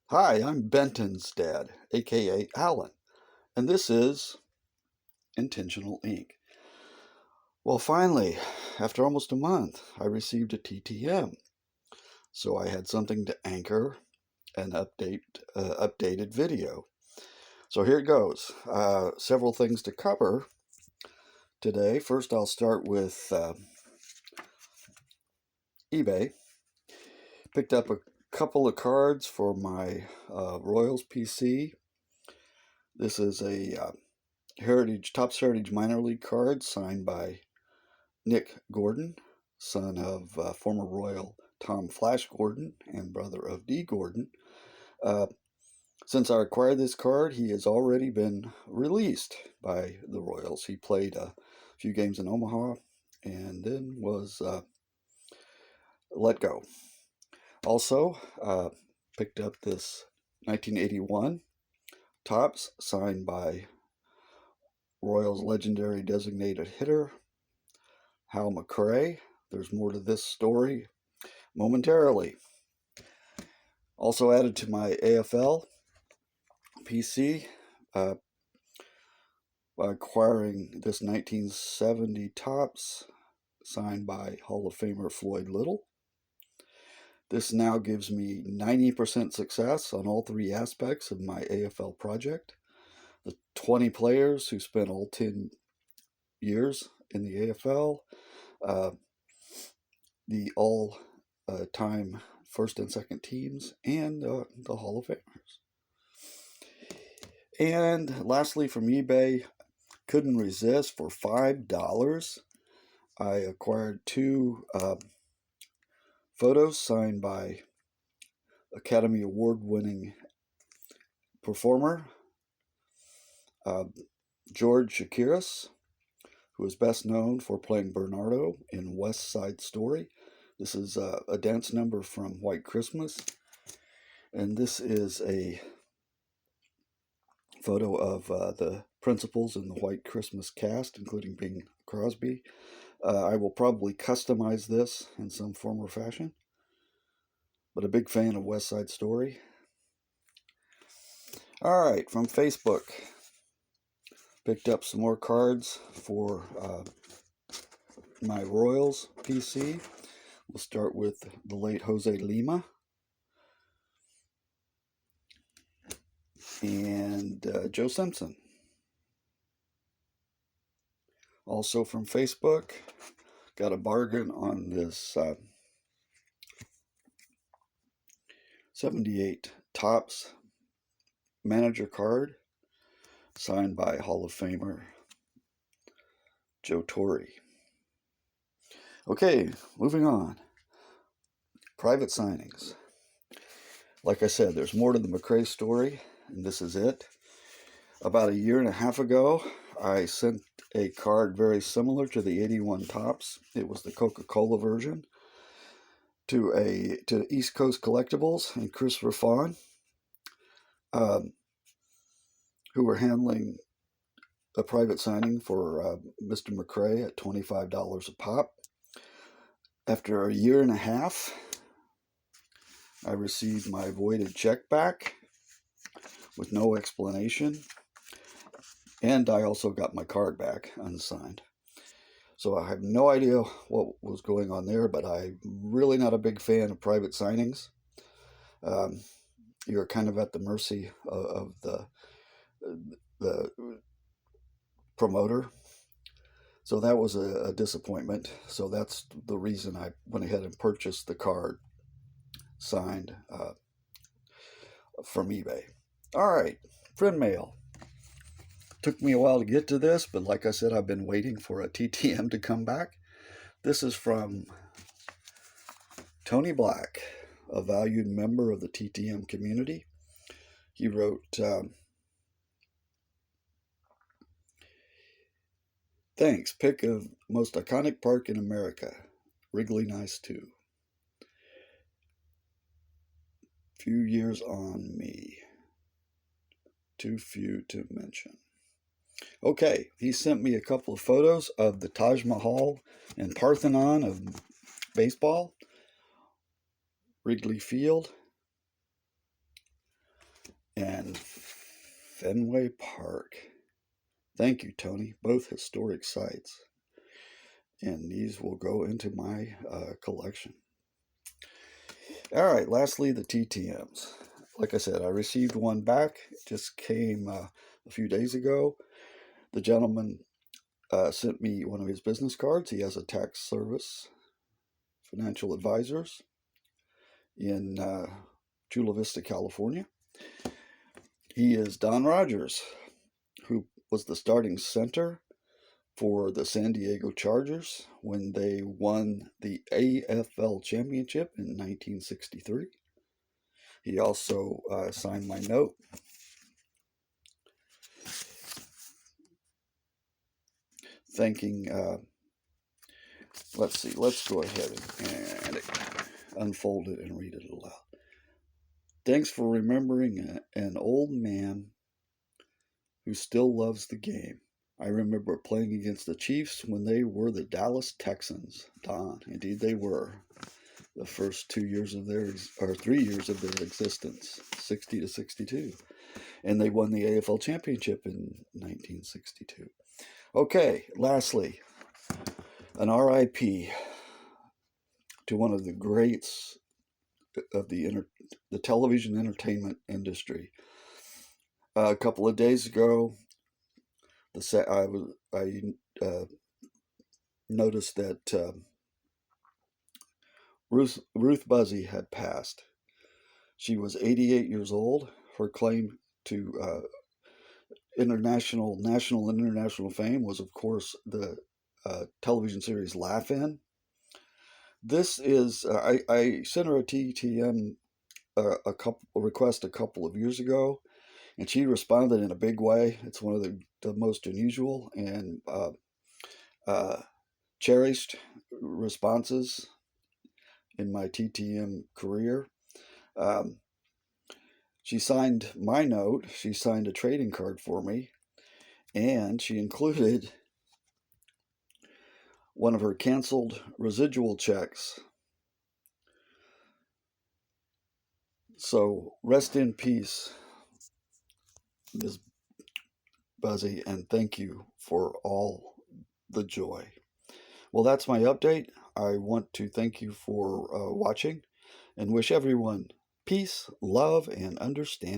Hi, I'm Benton's dad, aka Alan, and this is Intentional Ink. Well, finally, after almost a month, I received a TTM, so I had something to anchor an updated video. So here it goes. Several things to cover today. First, I'll start with eBay. Picked up a couple of cards for my Royals PC. This is a Topps Heritage minor league card signed by Nick Gordon, son of former Royal Tom Flash Gordon and brother of Dee Gordon. Uh, since I acquired this card, he has already been released by the Royals. He played a few games in Omaha and then was let go. Also, picked up this 1981 Topps signed by Royals legendary designated hitter Hal McRae. There's more to this story momentarily. Also added to my AFL PC by acquiring this 1970 Topps signed by Hall of Famer Floyd Little. This now gives me 90% success on all three aspects of my AFL project. The 20 players who spent all 10 years in the AFL, the all-time first and second teams, and the Hall of Famers. And lastly, from eBay, couldn't resist for $5. I acquired two photos signed by Academy Award-winning performer George Chakiris, who is best known for playing Bernardo in West Side Story. This is a dance number from White Christmas, and this is a photo of the principals in the White Christmas cast, including Bing Crosby. I will probably customize this in some form or fashion, but a big fan of West Side Story. All right, from Facebook, picked up some more cards for my Royals PC. We'll start with the late Jose Lima and Joe Simpson. Also from Facebook, got a bargain on this 78 Topps manager card signed by Hall of Famer Joe Torre. Okay, moving on. Private signings. Like I said, there's more to the McRae story, and this is it. About a year and a half ago, I sent a card very similar to the 81 Topps. It was the Coca-Cola version to East Coast Collectibles and Christopher Fawn, who were handling a private signing for Mr. McRae at $25 a pop. After a year and a half, I received my voided check back with no explanation, and I also got my card back unsigned. So I have no idea what was going on there, but I'm really not a big fan of private signings. You're kind of at the mercy of the promoter. So that was a disappointment. So that's the reason I went ahead and purchased the card signed from eBay. All right, friend mail. Took me a while to get to this, but like I said, I've been waiting for a TTM to come back. This is from Tony Black, a valued member of the TTM community. He wrote, thanks, pick of most iconic park in America. Wrigley nice too. Few years on me. Too few to mention. Okay, he sent me a couple of photos of the Taj Mahal and Parthenon of baseball, Wrigley Field. and Fenway Park. Thank you, Tony. Both historic sites. And these will go into my collection. All right, lastly, the TTMs. Like I said, I received one back. It just came a few days ago. The gentleman sent me one of his business cards. He has a tax service, financial advisors in Chula Vista, California. He is Don Rogers, who was the starting center for the San Diego Chargers when they won the AFL championship in 1963. He also signed my note. Thanking, let's see, let's go ahead and unfold it and read it aloud. Thanks for remembering an old man who still loves the game. I remember playing against the Chiefs when they were the Dallas Texans. Don, indeed they were. The first 2 years of their, or 3 years of their existence, 60 to 62. And they won the AFL championship in 1962. Okay, lastly, an RIP to one of the greats of the television entertainment industry. A couple of days ago, I noticed that Ruth Buzzi had passed. She was 88 years old. Her claim to national and international fame was, of course, the television series Laugh-In. This is I sent her a TTM request a couple of years ago, and she responded in a big way. It's one of the most unusual and cherished responses in my TTM career. She signed my note. She signed a trading card for me, and she included one of her canceled residual checks. So rest in peace, Ms. Buzzi, and thank you for all the joy. Well, that's my update. I want to thank you for watching and wish everyone peace, love, and understanding.